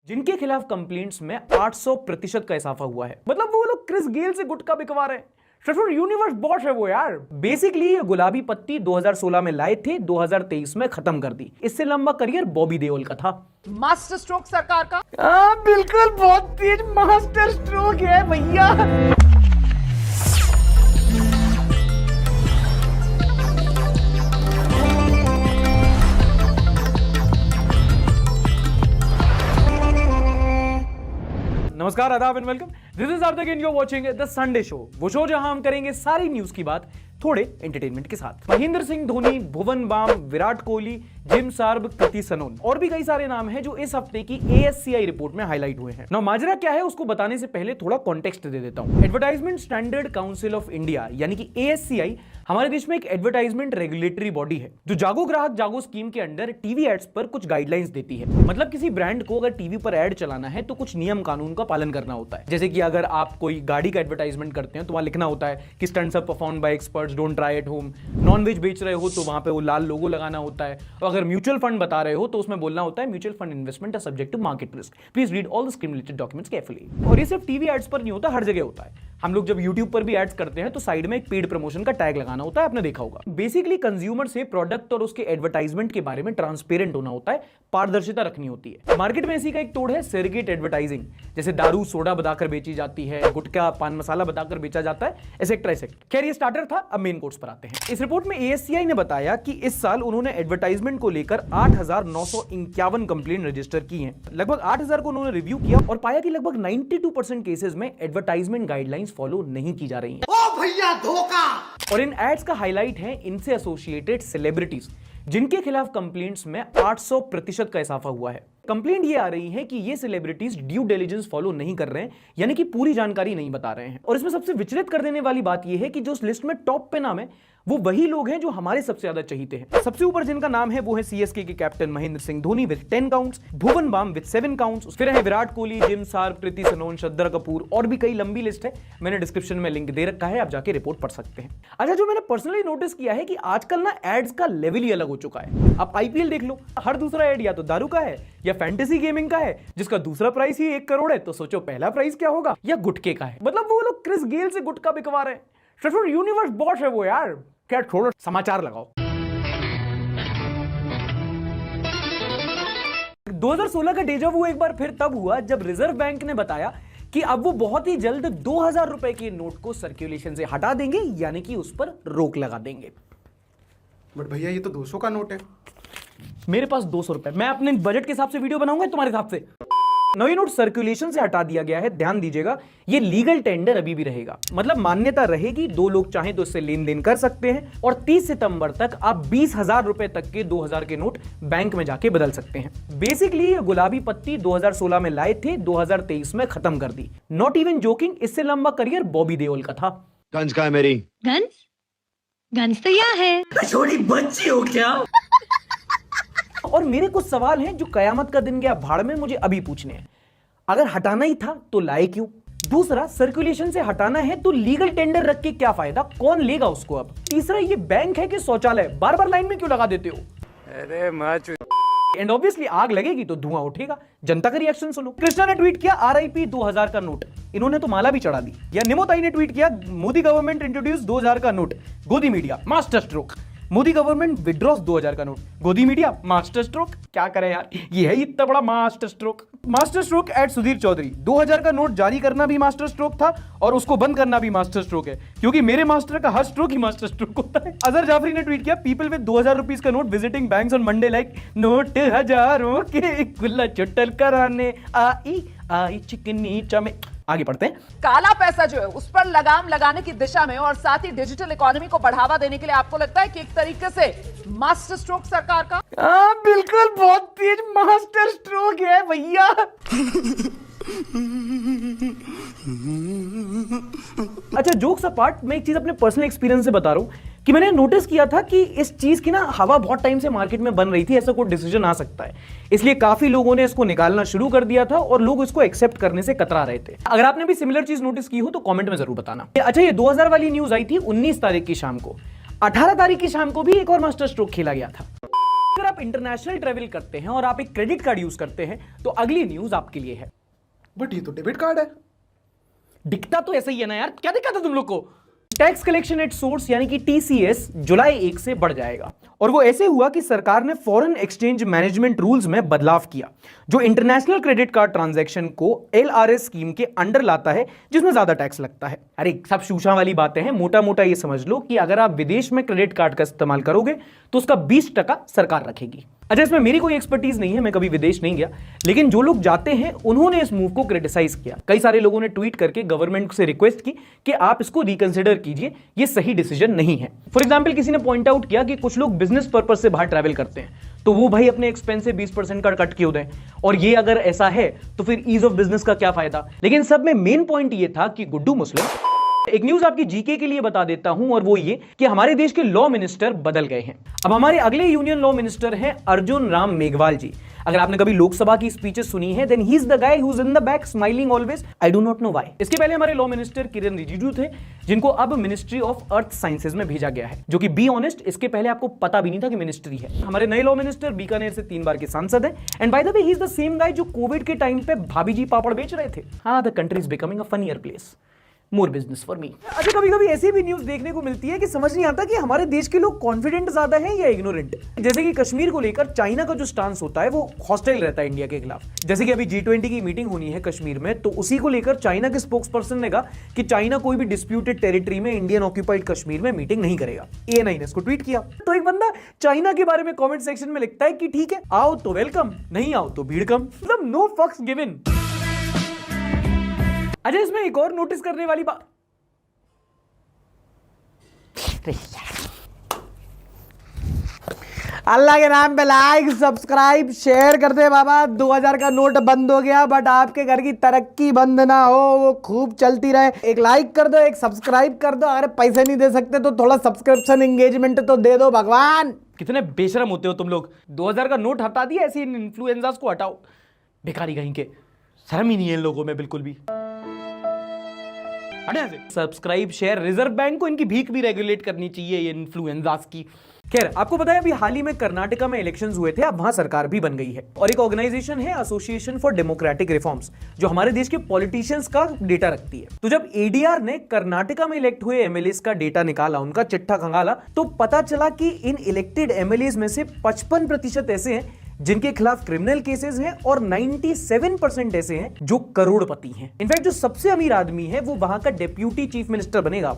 जिनके खिलाफ कंप्लेंट्स में 800% का इजाफा हुआ है। मतलब वो लोग क्रिस गेल से गुटखा बिकवा रहे हैं। यूनिवर्स बॉस है वो यार। बेसिकली ये गुलाबी पत्ती 2016 में लाए थे, 2023 में खत्म कर दी। इससे लंबा करियर बॉबी देओल का था। मास्टर स्ट्रोक सरकार का। बिल्कुल, बहुत तेज मास्टर स्ट्रोक है भैया। नमस्कार, आदाब and welcome. This is Sarthak and you are watching the Sunday show, वो शो जहां हम करेंगे सारी न्यूज की बात थोड़े एंटरटेनमेंट के साथ। महेंद्र सिंह धोनी, भुवन बाम, विराट कोहली, जिम सार्ब, कृति सनोन और भी कई सारे नाम हैं जो इस हफ्ते की ASCI रिपोर्ट में हाईलाइट हुए हैं। ना माजरा क्या है उसको बताने से पहले थोड़ा कॉन्टेक्स्ट दे देता हूं। Advertisement standard council of India यानी कि ASCI हमारे देश में एक एडवर्टाइजमेंट रेगुलेटरी बॉडी है जो जागो ग्राहक जागो स्कीम के अंडर टीवी एड्स पर कुछ गाइडलाइंस देती है। मतलब किसी ब्रांड को अगर टीवी पर एड चलाना है तो कुछ नियम कानून का पालन करना होता है। जैसे कि अगर आप कोई गाड़ी का एडवर्टाइजमेंट करते हैं तो वहां लिखना होता है कि stunts are performed by experts, don't try at home. Non veg बेच रहे हो तो वहां पे वो लाल लोगो लगाना होता है। और अगर म्यूचुअल फंड बता रहे हो तो उसमें बोलना होता है mutual fund investment are subject to market risk, please read all the scheme related documents carefully. और ये सिर्फ टीवी एड्स पर नहीं होता, हर जगह होता है। हम लोग जब यूट्यूब पर भी एड्स करते हैं तो साइड में एक पेड प्रमोशन का टैग लगाना होता है, आपने देखा होगा। बेसिकली कंज्यूमर से प्रोडक्ट और उसके एडवर्टाइजमेंट के बारे में ट्रांसपेरेंट होना होता है, पारदर्शिता रखनी होती है। मार्केट में इसी का एक तोड़ है सेरगेट एडवर्टाइजिंग, जैसे दारू सोडा बताकर बेची जाती है, गुटखा पान मसाला बताकर बेचा जाता है, एसेक्ट्रा एसेक्ट्रा। खैर ये स्टार्टर था, अब मेन कोर्स पर आते हैं। इस रिपोर्ट में ASCI ने बताया कि इस साल उन्होंने एडवर्टाइजमेंट को लेकर 8,951 कंप्लेंट रजिस्टर की हैं। लगभग 8,000 को उन्होंने रिव्यू किया और पाया कि लगभग 92% केसेस में एडवर्टाइजमेंट गाइडलाइंस फॉलो नहीं की जा रही हैं। ओ भैया धोखा। और इन एड्स का हाईलाइट है इनसे एसोसिएटेड सेलिब्रिटीज, जिनके खिलाफ कंप्लेंट्स में 800% का इजाफा हुआ है। कंप्लेंट ये आ रही है कि ये सेलिब्रिटीज ड्यू डिलिजेंस फॉलो नहीं कर रहे हैं, यानी कि पूरी जानकारी नहीं बता रहे हैं। और इसमें सबसे विचलित कर देने वाली बात यह है कि जो उस लिस्ट में टॉप पे नाम है वो वही लोग हैं जो हमारे सबसे ज्यादा चहीते हैं। सबसे ऊपर जिनका नाम है वो है CSK के captain Mahendra Singh Dhoni with 10 counts, Bhuvan Bam with 7 counts, फिर है विराट कोहली, जिम सार्ब, कृति सनोन, श्रद्धा कपूर और भी कई लंबी लिस्ट है। मैंने डिस्क्रिप्शन में लिंक दे रखा है, आप जाके रिपोर्ट पढ़ सकते हैं। अच्छा, जो मैंने पर्सनली नोटिस किया है कि आजकल ना एड्स का लेवल ही अलग हो चुका है। आप IPL देख लो, हर दूसरा एड या तो दारू का है या फैंटेसी गेमिंग का है, जिसका दूसरा प्राइस ही 1 करोड़ है, तो सोचो पहला प्राइस क्या होगा, या गुटके का है। मतलब वो लोग क्रिस गेल से गुटखा बिकवा रहे हैं। यूनिवर्स बॉस है वो यार। क्या थोड़ा समाचार लगाओ। 2016 का डेजा वू एक बार फिर तब हुआ जब रिजर्व बैंक ने बताया कि अब वो बहुत ही जल्द 2,000 रुपए के नोट को सर्कुलेशन से हटा देंगे, यानी कि उस पर रोक लगा देंगे। बट भैया ये तो 200 का नोट है। मेरे पास 200 रुपए, मैं अपने बजट के हिसाब से वीडियो बनाऊंगा तुम्हारे हिसाब से। नई नोट सर्कुलेशन से हटा दिया गया है। ध्यान दीजिएगा, ये लीगल टेंडर अभी भी रहेगा, मतलब मान्यता रहेगी। 2 लोग चाहें तो इससे लेन देन कर सकते हैं और 30 सितंबर तक आप 20,000 रुपए तक के 2,000 के नोट बैंक में जाके बदल सकते हैं। बेसिकली ये गुलाबी पत्ती 2016 में लाए थे, 2023 में खत्म कर दी। नॉट इवन जोकिंग, इससे लंबा करियर बॉबी देओल का था। गन्स कहाँ है मेरी? गन्स? गन्स तो यहाँ है। छोटी बच्ची हो क्या? और मेरे कुछ सवाल हैं जो कयामत का दिन गया भाड़ में मुझे अभी पूछने हैं। अगर हटाना ही था तो लाए क्यों? दूसरा, सर्कुलेशन से हटाना है तो लीगल टेंडर रख के क्या फायदा, कौन लेगा उसको अब? तीसरा, ये बैंक है कि शौचालय, बार बार लाइन में क्यों लगा देते हो? अरे मच। एंड ऑब्वियसली आग लगेगी तो धुआं उठेगा। जनता का रिएक्शन सुनो। कृष्णा ने ट्वीट किया RIP 2000 का नोट, इन्होंने तो माला भी चढ़ा दी। या निमोताई ने ट्वीट किया मोदी गवर्नमेंट इंट्रोड्यूस 2000 का नोट, गोदी media master stroke. Modi government withdraws 2000 का नोट, गोदी मीडिया मास्टर स्ट्रोक। क्या करें यार, ये है इतना बड़ा master stroke. Master stroke at Sudhir Chaudhary, 2000 का नोट जारी करना भी मास्टर स्ट्रोक था और उसको बंद करना भी मास्टर स्ट्रोक है, क्योंकि मेरे मास्टर का हर स्ट्रोक ही मास्टर स्ट्रोक होता है। अजहर जाफरी ने ट्वीट किया पीपल विद 2000 रुपीज का note visiting banks on Monday like note हजारों के गुल्ला चुटल कराने आई चिकनी चमे। आगे पढ़ते हैं। काला पैसा जो है उस पर लगाम लगाने की दिशा में और साथ ही डिजिटल इकोनॉमी को बढ़ावा देने के लिए आपको लगता है कि एक तरीके से मास्टर स्ट्रोक सरकार का? बिल्कुल, बहुत तेज मास्टर स्ट्रोक है भैया। अच्छा, जोक्स अपार्ट, मैं एक चीज अपने पर्सनल एक्सपीरियंस से बता रहा हूं कि मैंने नोटिस किया था कि इस चीज की ना हवा बहुत टाइम से मार्केट में बन रही थी, ऐसा कोई डिसीजन आ सकता है, इसलिए काफी लोगों ने इसको निकालना शुरू कर दिया था और लोग इसको एक्सेप्ट करने से कतरा रहे थे। अगर आपने भी सिमिलर चीज नोटिस की हो तो कमेंट में जरूर बताना। अच्छा, ये 2000 वाली न्यूज आई थी 19 तारीख की शाम को। 18 तारीख की शाम को भी एक और मास्टर स्ट्रोक खेला गया था। अगर आप इंटरनेशनल ट्रेवल करते हैं और आप एक क्रेडिट कार्ड यूज करते हैं तो अगली न्यूज आपके लिए है। बट ये तो डेबिट कार्ड है। दिखता तो ऐसा ही है ना यार, क्या दिक्कत है तुम लोग को? टैक्स कलेक्शन एट सोर्स यानी कि टीसीएस जुलाई 1 से बढ़ जाएगा और वो ऐसे हुआ कि सरकार ने फॉरेन एक्सचेंज मैनेजमेंट रूल्स में बदलाव किया जो इंटरनेशनल क्रेडिट कार्ड ट्रांजैक्शन को एलआरएस स्कीम के अंडर लाता है जिसमें ज्यादा टैक्स लगता है। अरे सब शूशा वाली बातें हैं, मोटा मोटा ये समझ लो कि अगर आप विदेश में क्रेडिट कार्ड का इस्तेमाल करोगे तो उसका 20% सरकार रखेगी। अच्छा, इसमें मेरी कोई एक्सपर्टीज नहीं है, मैं कभी विदेश नहीं गया, लेकिन जो लोग जाते हैं उन्होंने इस मूव को क्रिटिसाइज किया। कई सारे लोगों ने ट्वीट करके गवर्नमेंट से रिक्वेस्ट की कि आप इसको रिकंसिडर कीजिए, ये सही डिसीजन नहीं है। फॉर एग्जांपल किसी ने पॉइंट आउट किया कि कुछ लोग बिजनेस पर्पज से बाहर ट्रैवल करते हैं तो वो भाई अपने एक्सपेंस से 20% का कट क्यों दें, और ये अगर ऐसा है तो फिर ईज ऑफ बिजनेस का क्या फायदा। लेकिन सब में मेन पॉइंट ये था कि गुड्डू मुस्लिम। एक न्यूज आपकी जीके के लिए बता देता हूं और वो ये कि हमारे देश के लॉ मिनिस्टर बदल गए हैं। अब हमारे अगले यूनियन लॉ मिनिस्टर हैं अर्जुन राम मेघवाल जी। अगर आपने कभी लोकसभा की स्पीचेस सुनी है then he is the guy who is in the back smiling always, I do not know why. इसके पहले हमारे लॉ मिनिस्टर किरण रिजिजू थे जिनको अब मिनिस्ट्री ऑफ अर्थ साइंसेज में भेजा गया है, जो कि बी ऑनेस्ट इसके पहले आपको पता भी नहीं था कि मिनिस्ट्री है। हमारे नए लॉ मिनिस्टर बीकानेर से 3 बार के सांसद हैं and by the way he is the same guy जो कोविड के टाइम पे भाभी जी पापड़ बेच रहे थे। हाँ, the country is becoming a funnier place, more business for me. अच्छा, कभी कभी ऐसी भी न्यूज देखने को मिलती है कि समझ नहीं आता कि हमारे देश के लोग कॉन्फिडेंट ज्यादा हैं या इग्नोरेंट। जैसे कि कश्मीर को लेकर चाइना का जो स्टांस होता है वो हॉस्टाइल रहता है इंडिया के खिलाफ। जैसे कि अभी G20 की मीटिंग होनी है कश्मीर में, तो उसी को लेकर चाइना के स्पोक्स पर्सन ने कहा कि चाइना कोई भी डिस्प्यूटेड टेरिटरी में इंडियन ऑक्यूपाइड कश्मीर में मीटिंग नहीं करेगा। ANI ने इसको ट्वीट किया। तो एक बंदा चाइना के बारे में कॉमेंट सेक्शन में लिखता है कि ठीक है, आओ तो वेलकम, नहीं आओ तो भीड़ कम। मतलब नो फक्स गिवन। अच्छा, इसमें एक और नोटिस करने वाली बात, अल्लाह के नाम पे लाइक सब्सक्राइब शेयर कर दे बाबा। 2000 का नोट बंद हो गया बट आपके घर की तरक्की बंद ना हो, वो खूब चलती रहे। एक लाइक कर दो, एक सब्सक्राइब कर दो। अरे पैसे नहीं दे सकते तो थोड़ा सब्सक्रिप्शन एंगेजमेंट तो दे दो भगवान। कितने बेशरम होते हो तुम लोग। 2000 का नोट हटा दिया, ऐसे इन्फ्लुएंजास को हटाओ, बेकारी कहीं के। शर्म ही नहीं है इन लोगों में बिल्कुल भी। सब्सक्राइब शेयर, रिजर्व बैंक को इनकी भीख भी रेगुलेट करनी चाहिए ये इन्फ्लुएंजास की। खैर, आपको पता है अभी हाल ही में कर्नाटका में इलेक्शंस हुए थे, अब वहां सरकार भी बन गई है और एक ऑर्गेनाइजेशन है एसोसिएशन फॉर डेमोक्रेटिक रिफॉर्म्स जो हमारे देश के पॉलिटिशियंस का डेटा रखती है। तो जब एडीआर ने कर्नाटका में इलेक्ट हुए एमएलएस का डेटा निकाला, उनका चिट्ठा खंगाला, तो पता चला कि इन इलेक्टेड एमएलएस में से 55% ऐसे हैं जिनके खिलाफ क्रिमिनल केसेस हैं और 97% ऐसे हैं जो करोड़पति हैं। इनफैक्ट जो सबसे अमीर आदमी है वो वहां का डेप्यूटी चीफ मिनिस्टर बनेगा।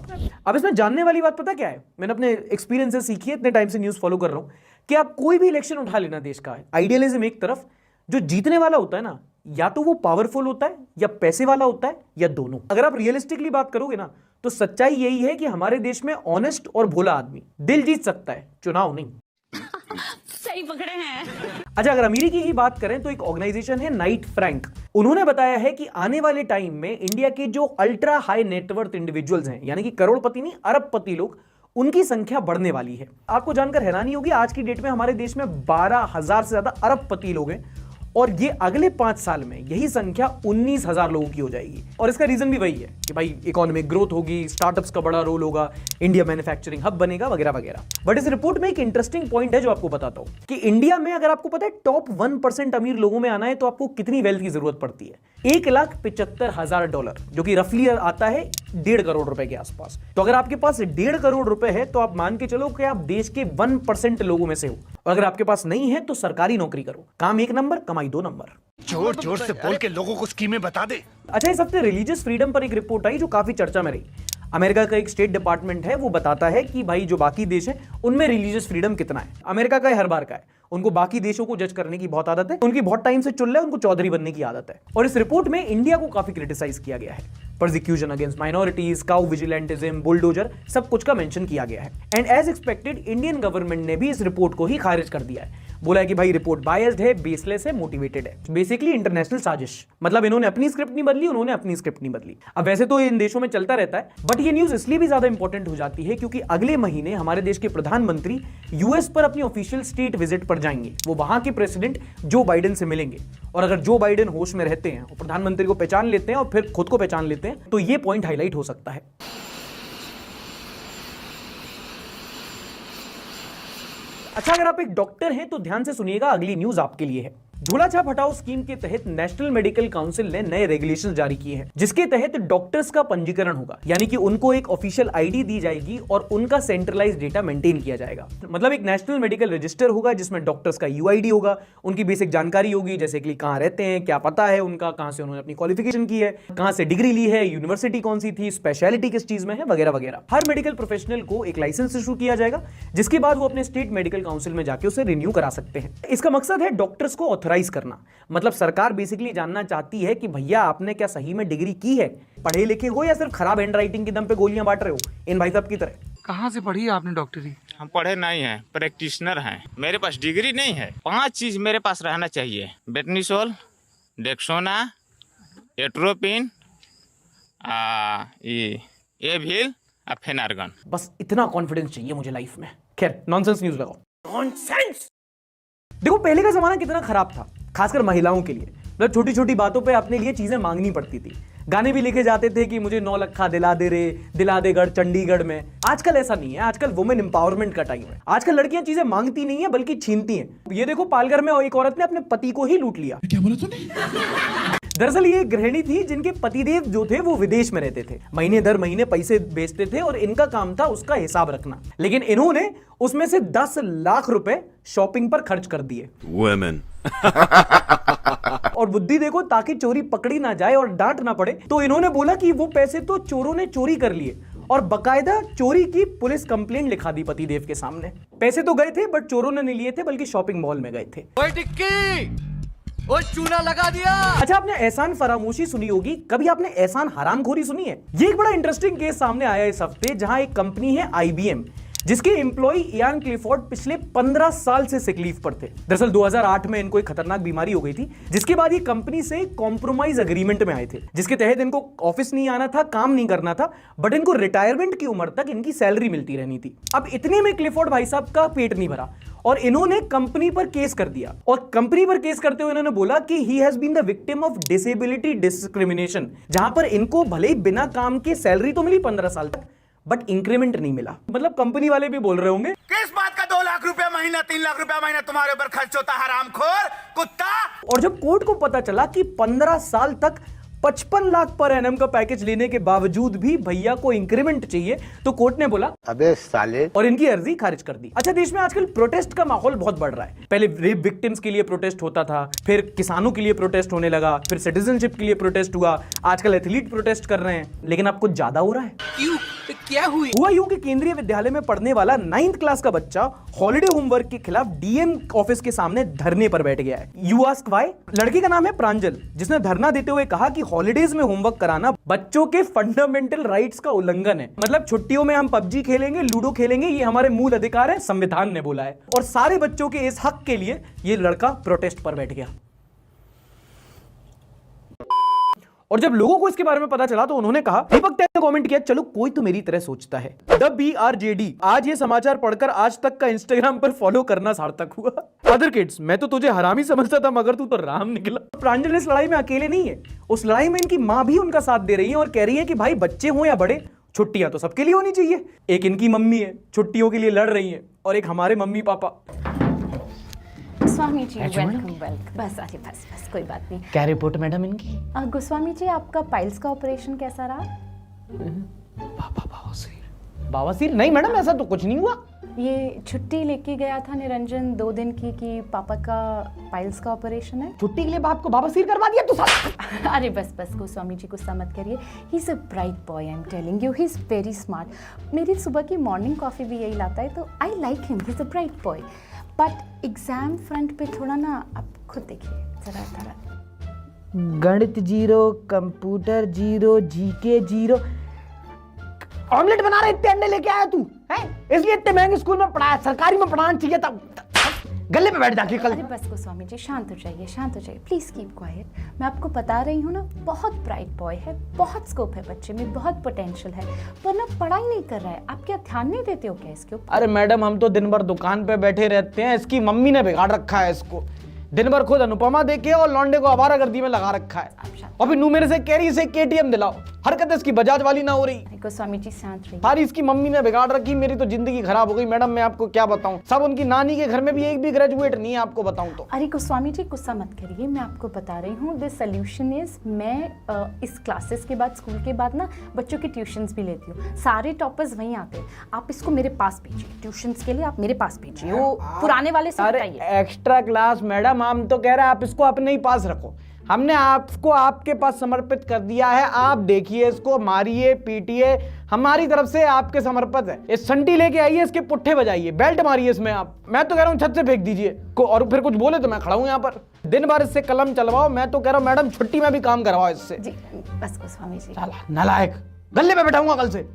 अब इसमें जानने वाली बात पता क्या है, मैंने अपने एक्सपीरियंस से सीखी है, इतने टाइम से न्यूज फॉलो कर रहा हूं, कि आप कोई भी इलेक्शन उठा लेना देश का, आइडियलिज्म एक तरफ, जो जीतने वाला होता है ना, या तो वो पावरफुल होता है या पैसे वाला होता है या दोनों। अगर आप रियलिस्टिकली बात करोगे ना तो सच्चाई यही है कि हमारे देश में ऑनेस्ट और भोला आदमी दिल जीत सकता है, चुनाव नहीं। सही पकड़े हैं। अच्छा, अगर अमीरी की ही बात करें तो एक ऑर्गेनाइजेशन है नाइट फ्रैंक। उन्होंने बताया है कि आने वाले टाइम में इंडिया के जो अल्ट्रा हाई नेटवर्थ इंडिविजुअल्स हैं, यानी कि करोड़पति नहीं अरबपति लोग, उनकी संख्या बढ़ने वाली है। आपको जानकर हैरानी होगी, आज की डेट में हमारे देश में 12,000 से ज्यादा अरबपति लोग हैं और ये अगले 5 साल में यही संख्या 19,000 लोगों की हो जाएगी। और इसका रीजन भी वही है कि भाई इकोनॉमिक ग्रोथ होगी, स्टार्टअप्स का बड़ा रोल होगा, इंडिया मैन्युफैक्चरिंग हब बनेगा वगैरह वगैरह। बट इस रिपोर्ट में एक इंटरेस्टिंग पॉइंट है जो आपको बताता हूं कि इंडिया में अगर आपको पता है टॉप 1% अमीर लोगों में आना है तो आपको कितनी वेल्थ की जरूरत पड़ती है, $1,75,000, जो कि रफली आता है 1.5 करोड़ रुपए के आसपास। तो अगर आपके पास 1.5 करोड़ रुपए है तो आप मान के चलो कि आप देश के 1% लोगों में से हो, और अगर आपके पास नहीं है तो सरकारी नौकरी करो, काम 1 नंबर, कमाई 2 नंबर। जोर जोर से बोल के लोगों को स्कीमें बता दे। अच्छा, इस हफ्ते रिलीजियस फ्रीडम पर एक रिपोर्ट आई जो काफी चर्चा में रही। अमेरिका का एक स्टेट डिपार्टमेंट है, वो बताता है कि भाई जो बाकी देश है उनमें रिलीजियस फ्रीडम कितना है। अमेरिका का हर बार का है, उनको बाकी देशों को जज करने की बहुत आदत है, उनकी बहुत टाइम से चुल रहा है, उनको चौधरी बनने की आदत है। और इस रिपोर्ट में इंडिया को काफी क्रिटिसाइज किया गया है। Persecution against minorities, cow vigilantism, bulldozer, सब कुछ का मेंशन किया गया है। And as expected Indian government ने भी इस रिपोर्ट को ही खारिज कर दिया है। बोला है कि भाई रिपोर्ट बायस्ड है, बेसलेस है, मोटिवेटेड है, बेसिकली इंटरनेशनल साजिश। मतलब इन्होंने अपनी स्क्रिप्ट नहीं बदली, उन्होंने अपनी स्क्रिप्ट नहीं बदली। अब वैसे तो इन देशों में चलता रहता है, बट ये न्यूज इसलिए भी ज्यादा इंपॉर्टेंट हो जाती है क्योंकि अगले महीने हमारे देश के प्रधानमंत्री यूएस पर अपनी ऑफिशियल स्टेट विजिट पर जाएंगे। वो वहां के प्रेसिडेंट जो बाइडेन से मिलेंगे, और अगर जो बाइडेन होश में रहते हैं और प्रधानमंत्री को पहचान लेते हैं और फिर खुद को पहचान लेते हैं तो ये पॉइंट हाईलाइट हो सकता है। अच्छा, अगर आप एक डॉक्टर हैं तो ध्यान से सुनिएगा, अगली न्यूज आपके लिए है। झोला छाप हटाओ स्कीम के तहत नेशनल मेडिकल काउंसिल ने नए रेगुलेशंस जारी किए हैं, जिसके तहत डॉक्टर्स का पंजीकरण होगा, यानी कि उनको एक ऑफिशियल आईडी दी जाएगी और उनका सेंट्रलाइज डेटा मेंटेन किया जाएगा। मतलब एक नेशनल मेडिकल रजिस्टर होगा जिसमें डॉक्टर्स का यूआईडी होगा, उनकी बेसिक जानकारी होगी, जैसे कि कहां रहते हैं, क्या पता है उनका, कहां से उन्होंने अपनी क्वालिफिकेशन की है, कहां से डिग्री ली है, यूनिवर्सिटी कौन सी थी, स्पेशलिटी किस चीज में है, वगैरह वगैरह। हर मेडिकल प्रोफेशनल को एक लाइसेंस इशू किया जाएगा, जिसके बाद वो अपने स्टेट मेडिकल काउंसिल में जाके उसे रिन्यू करा सकते हैं। इसका मकसद है डॉक्टर्स को ऑथराइज करना। मतलब सरकार बेसिकली जानना चाहती है कि भैया आपने क्या सही में डिग्री की है, पढ़े लिखे हो या सिर्फ खराब हैंडराइटिंग के दम पे गोलियां बांट रहे हो इन भाई साहब की तरह। कहाँ से पढ़ी है आपने डॉक्टरी? हम पढ़े नहीं हैं, प्रैक्टिशनर हैं। मेरे पास डिग्री नहीं है। 5 चीज मेरे पास रहना चाहिए: बेटनिसोल, डेक्सोना, एट्रोपिन, एविल, फेनार्गन। बस इतना कॉन्फिडेंस चाहिए मुझे लाइफ में। खैर, नॉनसेंस न्यूज लगाओ। नॉनसेंस। देखो पहले का जमाना कितना खराब था, खासकर महिलाओं के लिए। मतलब छोटी छोटी बातों पे अपने लिए चीजें मांगनी पड़ती थी। गाने भी लिखे जाते थे कि मुझे 9 लखा दिला दे रे, दिला दे गढ़ चंडीगढ़ में। आजकल ऐसा नहीं है, आजकल वुमेन एम्पावरमेंट का टाइम है। आजकल लड़कियां चीजें मांगती नहीं है बल्कि छीनती हैं। ये देखो पालघर में एक औरत ने अपने पति को ही लूट लिया। क्या बोला तूने? दरअसल ये एक गृहिणी थी जिनके पतिदेव जो थे वो विदेश में रहते थे, महीने दर महीने पैसे भेजते थे और इनका काम था उसका हिसाब रखना। लेकिन इन्होंने उसमें से 10 लाख रुपए शॉपिंग पर खर्च कर दिए। और बुद्धि देखो, ताकि चोरी पकड़ी ना जाए और डांट ना पड़े, तो इन्होंने बोला कि वो पैसे तो चोरों ने चोरी कर लिए और बकायदा चोरी की पुलिस कंप्लेंट लिखा दी पतिदेव के सामने। पैसे तो गए थे बट चोरों ने नहीं लिए थे, बल्कि शॉपिंग मॉल में गए थे। चूना लगा दिया। अच्छा, आपने एहसान फरामोशी सुनी होगी, कभी आपने एहसान हरामखोरी सुनी है? ये एक बड़ा इंटरेस्टिंग केस सामने आया इस हफ्ते, जहां एक कंपनी है IBM, जिसके एम्प्लॉय इयान क्लिफोर्ड पिछले 15 साल से सिक लीव पर थे। दरअसल 2008 में इनको एक खतरनाक बीमारी हो गई थी, जिसके बाद ये कंपनी से कॉम्प्रोमाइज एग्रीमेंट में आए थे, जिसके तहत इनको ऑफिस नहीं आना था, काम नहीं करना था, बट इनको रिटायरमेंट की उम्र तक इनकी सैलरी मिलती रहनी थी। अब इतने में क्लिफोर्ड भाई साहब का पेट नहीं भरा और इन्होंने कंपनी पर केस कर दिया। और कंपनी पर केस करते हुए इन्होंने बोला कि he has been the victim of disability discrimination, जहां पर इनको भले ही बिना काम के सैलरी तो मिली 15 साल तक, बट इंक्रीमेंट नहीं मिला। मतलब कंपनी वाले भी बोल रहे होंगे, किस बात का 2 लाख रुपया महीना, 3 लाख रुपया महीना तुम्हारे ऊपर खर्च होता, हरामखोर कुत्ता। और जब कोर्ट को पता चला कि 15 साल तक 55 लाख पर एनएम का पैकेज लेने के बावजूद भी भैया को इंक्रीमेंट चाहिए, तो कोर्ट ने बोला अबे साले, और इनकी अर्जी खारिज कर दी। अच्छा, देश में आजकल प्रोटेस्ट का माहौल बहुत बढ़ रहा है। पहले रेप विक्टिम्स के लिए प्रोटेस्ट होता था, फिर किसानों के लिए प्रोटेस्ट होने लगा, फिर सिटीजनशिप के लिए प्रोटेस्ट हुआ, आजकल एथलीट प्रोटेस्ट कर रहे हैं। लेकिन अब कुछ ज्यादा हो रहा है। क्यों? क्या हुआ यूं कि केंद्रीय विद्यालय में पढ़ने वाला 9th क्लास का बच्चा हॉलिडे होमवर्क के खिलाफ डीएम ऑफिस के सामने धरने पर बैठ गया है। You ask why? लड़के का नाम है प्रांजल, जिसने धरना देते हुए कहा कि हॉलिडेज में होमवर्क कराना बच्चों के फंडामेंटल राइट्स का उल्लंघन है। मतलब छुट्टियों में हम पबजी खेलेंगे, लूडो खेलेंगे, ये हमारे मूल अधिकार है, संविधान ने बोला है। और सारे बच्चों के इस हक के लिए ये लड़का प्रोटेस्ट पर बैठ गया। और जब लोगों को इसके बारे में पता चला तो उन्होंने कहा, दीपक टैग ने कमेंट किया, चलो कोई तो मेरी तरह सोचता है। द BRJD, आज ये समाचार पढ़कर आज तक का इंस्टाग्राम पर फॉलो करना सार्थक हुआ। अदर किड्स, मैं तो तुझे हरामी समझता था, मगर तू तो राम निकला। प्रांजल इस लड़ाई में अकेले नहीं है, उस लड़ाई में इनकी मां भी उनका साथ दे रही है और कह रही है कि भाई बच्चे हो या बड़े, छुट्टियां तो सबके लिए होनी चाहिए। एक इनकी मम्मी है, छुट्टियों के लिए लड़ रही है, और एक हमारे mummy papa. Goswami ji welcome. बस अरे बस कोई बात नहीं। क्या रिपोर्ट मैडम इनकी? गोस्वामी जी, आपका पाइल्स का ऑपरेशन कैसा रहा? बवासीर नहीं मैडम, ऐसा तो कुछ नहीं हुआ। ये छुट्टी लेके गया था निरंजन 2 दिन की कि पापा का पाइल्स का ऑपरेशन है। छुट्टी के लिए बाप को बवासीर करवा दिया तू साथ। अरे बस गोस्वामी जी, गुस्सा मत करिए। He is a bright boy, I am telling you, he is very smart. मेरी सुबह की मॉर्निंग कॉफी भी यही लाता है, तो I like him, he is a bright boy. But exam front पे थोड़ा ना, आप खुद देखिए जरा। गणित 0, कंप्यूटर 0, जीके 0। ऑमलेट बना रहे इतने अंडे लेके आया तू है, इसलिए इतने महंगे स्कूल में पढ़ाया, सरकारी में पढ़ाना चाहिए था। गले पे बैठ जाके कल। अरे बस गोस्वामी जी, शांत हो जाइए, प्लीज कीप क्वाइट। मैं आपको बता रही हूँ ना, बहुत ब्राइट बॉय है, बहुत स्कोप है बच्चे में, बहुत पोटेंशियल है, पर ना पढ़ाई नहीं कर रहा है। आप क्या ध्यान नहीं देते हो क्या इसके ऊपर? अरे मैडम, हम तो दिन भर दुकान पे बैठे रहते हैं, इसकी मम्मी ने बिगाड़ रखा है इसको। दिन भर खुद अनुपमा देखे और लौंडे को आवारागर्दी में लगा रखा है, और फिर नू मेरे से कह रही इसे KTM दिलाओ। हरकत इसकी बजाज वाली ना हो रही। अरे गोस्वामी जी शांत रहिए। सारी इसकी मम्मी ने बिगाड़ रखी, मेरी तो जिंदगी खराब हो गई मैडम, मैं आपको क्या बताऊं। सब उनकी नानी के घर में भी एक भी ग्रेजुएट नहीं है, आपको बताऊं तो। अरे गोस्वामी जी गुस्सा मत करिए, मैं आपको बता रही हूँ द सोल्यूशन इज मैं इस क्लासेस के बाद स्कूल के बाद ना बच्चों की ट्यूशन्स भी लेती हूँ। सारे टॉपर्स वहीं आते हैं, आप इसको मेरे पास भेजिए ट्यूशन्स के लिए, आप मेरे पास भेजिए, वो पुराने वाले से अरे हटाइए। एक्स्ट्रा क्लास मैडम, हम तो कह रहे हैं आप इसको अपने ही पास रखो। हमने आपको आपके पास समर्पित कर दिया है, आप देखिए इसको, मारिए पीटिए, हमारी तरफ से आपके समर्पित है। इस संटी लेके आइए, इसके पुट्ठे बजाइए, बेल्ट मारिए इसमें आप। मैं तो कह रहा हूँ छत से फेंक दीजिए और फिर कुछ बोले तो मैं खड़ा हूँ यहाँ पर। दिन भर इससे कलम चलवाओ, मैं तो कह रहा हूँ मैडम छुट्टी में भी काम करवाओ इससे। जी बस गोस्वामी जी। साला नालायक, गले पे बैठाऊंगा कल से।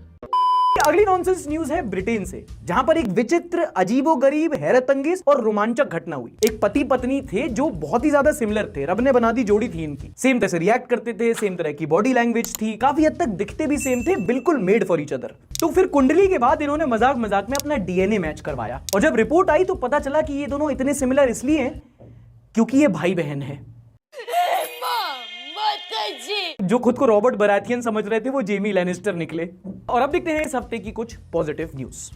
अगली नॉनसेंस न्यूज है ब्रिटेन से, जहां पर एक विचित्र, अजीबोगरीब, हैरतअंगेज और रोमांचक घटना हुई। एक पति पत्नी थे जो बहुत ही ज्यादा सिमिलर थे, रब ने बना दी जोड़ी थी इनकी। सेम तरह से रिएक्ट करते थे, सेम तरह की बॉडी लैंग्वेज थी, काफी हद तक दिखते भी सेम थे, बिल्कुल मेड फॉर ईच अदर। तो फिर कुंडली के बाद इन्होंने मजाक मजाक में अपना डीएनए मैच करवाया, और जब रिपोर्ट आई तो पता चला कि ये दोनों इतने सिमिलर इसलिए हैं क्योंकि ये भाई बहन है। जो खुद को रॉबर्ट बराथियन समझ रहे थे वो जेमी लैनिस्टर निकले। और अब देखते हैं इस हफ्ते की कुछ पॉजिटिव न्यूज।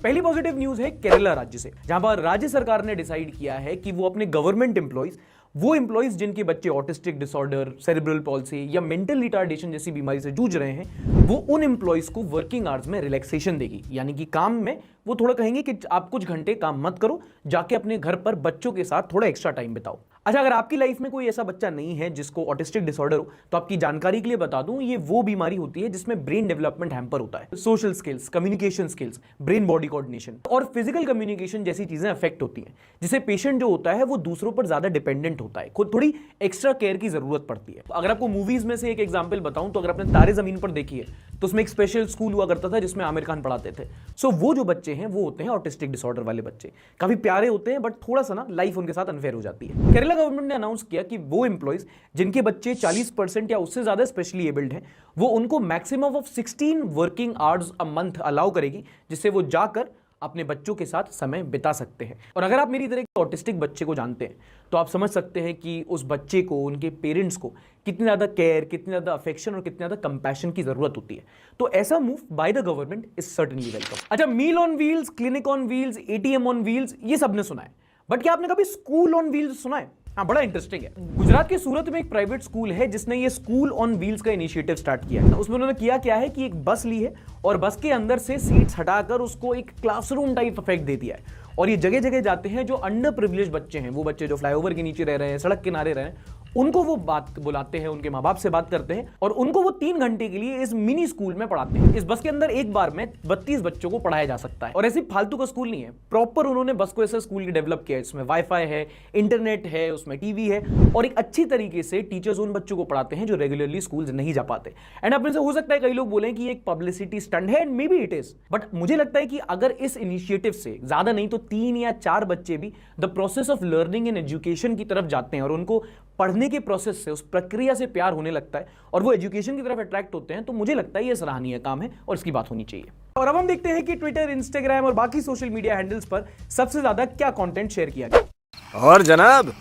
पहली पॉजिटिव न्यूज है केरला राज्य से, जहां पर राज्य सरकार ने डिसाइड किया है कि वो अपने गवर्नमेंट एम्प्लॉइज, वो एम्प्लॉइज जिनके बच्चे ऑटिस्टिक डिसऑर्डर, सेरेब्रल पॉल्सी या मेंटल रिटार्डेशन जैसी बीमारी से जूझ रहे हैं, वो उन एम्प्लॉइज को वर्किंग आवर्स में रिलैक्सेशन देगी। यानी कि काम में वो थोड़ा कहेंगे कि आप कुछ घंटे काम मत करो, जाके अपने घर पर बच्चों के साथ थोड़ा एक्स्ट्रा टाइम बिताओ। अच्छा, अगर आपकी लाइफ में कोई ऐसा बच्चा नहीं है जिसको ऑटिस्टिक डिसऑर्डर हो, तो आपकी जानकारी के लिए बता दूं, ये वो बीमारी होती है जिसमें ब्रेन डेवलपमेंट हैम्पर होता है। Social skills, communication skills, brain body coordination और फिजिकल कम्युनिकेशन जैसी चीजें अफेक्ट होती हैं, जिससे पेशेंट जो होता है वो दूसरों पर ज्यादा डिपेंडेंट होता है, खुद थोड़ी एक्स्ट्रा केयर की जरूरत पड़ती है। अगर आपको मूवीज में से एक एग्जाम्पल बताऊं तो अगर आपने तारे जमीन पर देखी है तो उसमें एक स्पेशल स्कूल हुआ करता था जिसमें आमिर खान पढ़ाते थे। सो वो जो बच्चे हैं वो होते हैं ऑटिस्टिक डिसऑर्डर वाले बच्चे। काफी प्यारे होते हैं, बट थोड़ा सा ना लाइफ उनके साथ अनफेयर हो जाती है। केरला गवर्नमेंट ने अनाउंस किया कि वो एम्प्लॉइज जिनके बच्चे 40% या उससे ज्यादा स्पेशली एबल्ड हैं, वो उनको maximum of 16 working hours a month allow करेगी, जिससे वो जाकर अपने बच्चों के साथ समय बिता सकते हैं। और अगर आप मेरी तरह के ऑटिस्टिक बच्चे को जानते हैं तो आप समझ सकते हैं कि उस बच्चे को, उनके पेरेंट्स को कितनी ज़्यादा केयर, कितनी ज़्यादा अफेक्शन और कितनी ज़्यादा कंपैशन की ज़रूरत होती है। तो ऐसा move by the government is certainly welcome. अच्छा, meal on wheels, clinic on wheels, ATM on wheels, ये सबने सुना है, बट क्या आपने कभी स्कूल ऑन व्हील्स सुना है? हाँ, बड़ा इंटरेस्टिंग है। गुजरात के सूरत में एक प्राइवेट स्कूल है जिसने ये स्कूल ऑन व्हील्स का इनिशिएटिव स्टार्ट किया है। उसमें उन्होंने किया क्या है कि एक बस ली है और बस के अंदर से सीट्स हटाकर उसको एक क्लासरूम टाइप इफेक्ट दे दिया है, और ये जगह जगह जाते हैं जो अंडर प्रिविलेज बच्चे हैं, वो बच्चे जो फ्लाईओवर के नीचे रह रहे हैं, सड़क किनारे रह रहे हैं, उनको वो बात बुलाते हैं, उनके माँ बाप से बात करते हैं और उनको वो 3 घंटे के लिए इस मिनी स्कूल में पढ़ाते हैं। इस बस के अंदर एक बार में 32 बच्चों को पढ़ाया जा सकता है। और ऐसी फालतू का स्कूल नहीं है, प्रॉपर उन्होंने बस को ऐसा स्कूल डेवलप किया है। इसमें वाईफाई है, इंटरनेट है, उसमें टीवी है, और एक अच्छी तरीके से टीचर्स उन बच्चों को पढ़ाते हैं जो रेगुलरली स्कूल नहीं जा पाते। एंड आप में से हो सकता है कई लोग बोलें कि एक पब्लिसिटी स्टंट है, and may be it is, but मुझे लगता है कि अगर इस इनिशिएटिव से ज्यादा नहीं तो 3 या 4 बच्चे भी the process of learning and education की तरफ जाते हैं और उनको पढ़ने के प्रोसेस से, उस प्रक्रिया से प्यार होने लगता है और वो एजुकेशन की तरफ अट्रैक्ट होते हैं, तो मुझे लगता है ये सराहनीय काम है और इसकी बात होनी चाहिए। और अब हम देखते हैं कि ट्विटर, इंस्टाग्राम और बाकी सोशल मीडिया हैंडल्स पर सबसे ज्यादा क्या कंटेंट शेयर किया गया। और जनाब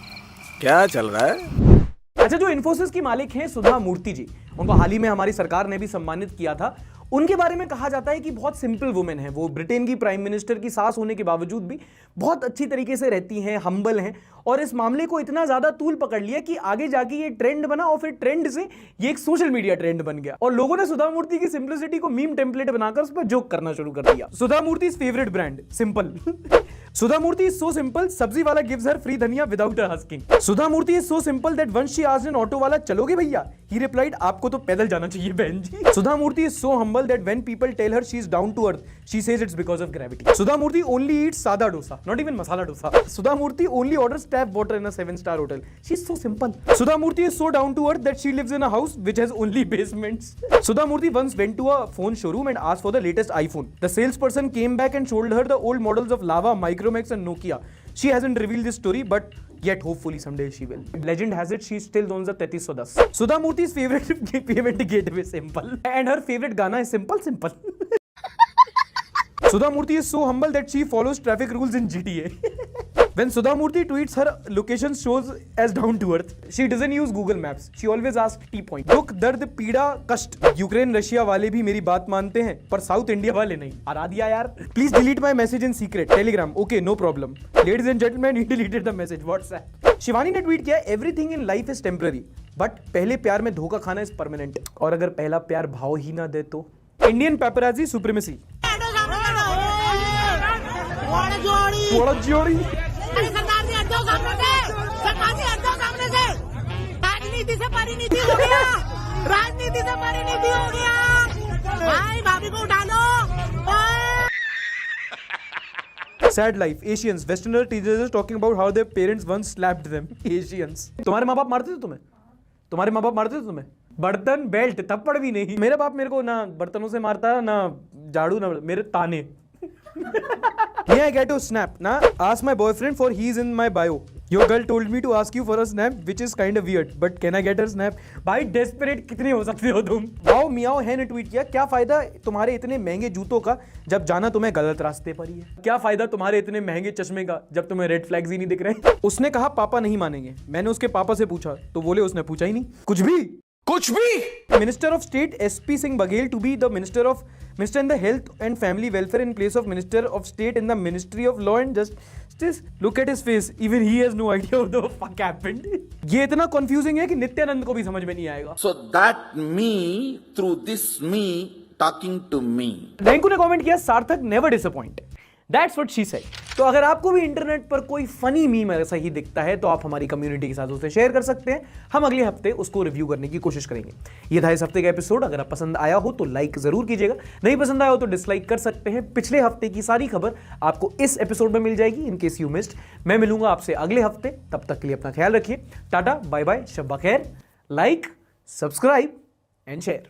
क्या चल रहा है? अच्छा, जो इन्फोसिस की मालिक हैं सुधा मूर्ति जी, उनको हाल ही में हमारी सरकार ने भी सम्मानित किया था। उनके बारे में कहा जाता है कि बहुत सिंपल वुमेन है वो, ब्रिटेन की प्राइम मिनिस्टर की सास होने के बावजूद भी बहुत अच्छी तरीके से रहती हैं, हम्बल हैं, और इस मामले को इतना ज्यादा तूल पकड़ लिया कि आगे जाके ये ट्रेंड बना और फिर ट्रेंड से ये एक सोशल मीडिया ट्रेंड बन गया और लोगों ने सुधा मूर्ति की सिंपलिसिटी को मीम टेम्पलेट बनाकर उस पर जोक करना शुरू कर दिया। Sudha Murthy favourite brand simple. Sudha Murthy is so simple, sabzi wala gives her free dhania without her asking. Sudha Murthy is so simple that once she asked an auto wala, चलोगे भैया? He replied, आपको तो पैदल जाना चाहिए बहन जी। Sudha Murthy is so humble that when people tell her she is down to earth, she says it's because of gravity. Sudha Murthy only eats sada dosa, not even masala dosa. Sudha Murthy only orders tap water in a 7-star hotel. She's so simple. Sudha Murthy is so down to earth that she lives in a house which has only basements. Sudha Murthy once went to a phone showroom and asked for the latest iPhone. The salesperson came back and showed her the old models of Lava, Micromax and Nokia. She hasn't revealed this story, but yet hopefully someday she will. Legend has it she still owns the 3310. Sudha Murthy's favorite payment gateway simple, and her favorite Gana is simple. Sudha Murthy is so humble that she follows traffic rules in GTA. When Sudha Murthy tweets, her location shows as down to earth. She doesn't use Google Maps. She always asks T point. दुख दर्द पीड़ा कष्ट Ukraine Russia वाले भी मेरी बात मानते हैं पर साउथ इंडिया वाले नहीं. हरा दिया यार. Please delete my message in secret. Telegram. Okay, no problem. Ladies and gentlemen, he deleted the message. WhatsApp. Shivani ने ट्वीट किया, everything in life is temporary but पहले प्यार में धोखा खाना इज परमानेंट. और अगर पहला प्यार भाव ही ना दे तो. Indian paparazzi supremacy. जोड़ी राजनीति से परिणति हो गया, राजनीति से परिणति हो गया। भाई भाभी को उठा लो। Sad life. Asians. Westerner teenagers talking about how their parents once slapped them. Asians. तुम्हारे माँ बाप मारते थे तुम्हें? तुम्हारे माँ बाप मारते थे तुम्हें? बर्तन बेल्ट थप्पड़ भी नहीं. मेरा बाप मेरे को ना बर्तनों से मारता ना झाड़ू ना मेरे ताने. May I get a snap? Na? Ask my boyfriend for he's in my bio. Your girl told me to ask you for a snap, which is kind of weird. But can I get her snap? भाई desperate कितने हो सकते हो तुम? Wow Miao है ने tweet किया, क्या फायदा तुम्हारे इतने महंगे जूतों का जब जाना तुम्हें गलत रास्ते पर ही है. क्या फायदा तुम्हारे इतने महंगे चश्मे का जब तुम्हें रेड फ्लैग्स ही नहीं दिख रहे. उसने कहा पापा नहीं मानेंगे. मैंने उसके पापा से पूछा तो बोले उसने पूछा ही नहीं. कुछ भी. Minister of state SP Singh Baghel to be the minister in the health and family welfare in place of minister of state in the ministry of law and justice. Look at his face, even he has no idea what the fuck happened. ये इतना confusing है कि नित्यानंद को भी समझ में नहीं आएगा. So that me through this me talking to me. रैंकू ने कमेंट किया, सार्थक never disappoint. That's what she said. तो अगर आपको भी इंटरनेट पर कोई फनी मीम ऐसा ही दिखता है तो आप हमारी कम्युनिटी के साथ उसे शेयर कर सकते हैं. हम अगले हफ्ते उसको रिव्यू करने की कोशिश करेंगे. ये था इस हफ्ते का एपिसोड. अगर आप पसंद आया हो तो लाइक जरूर कीजिएगा, नहीं पसंद आया हो तो डिसलाइक कर सकते हैं. पिछले हफ्ते की सारी खबर आपको इस एपिसोड में मिल जाएगी इन केस यू मिस्ड. मैं मिलूंगा आपसे अगले हफ्ते. तब तक के लिए अपना ख्याल रखिए. टाटा बाय बाय, शब्बा खैर. Like, subscribe and share.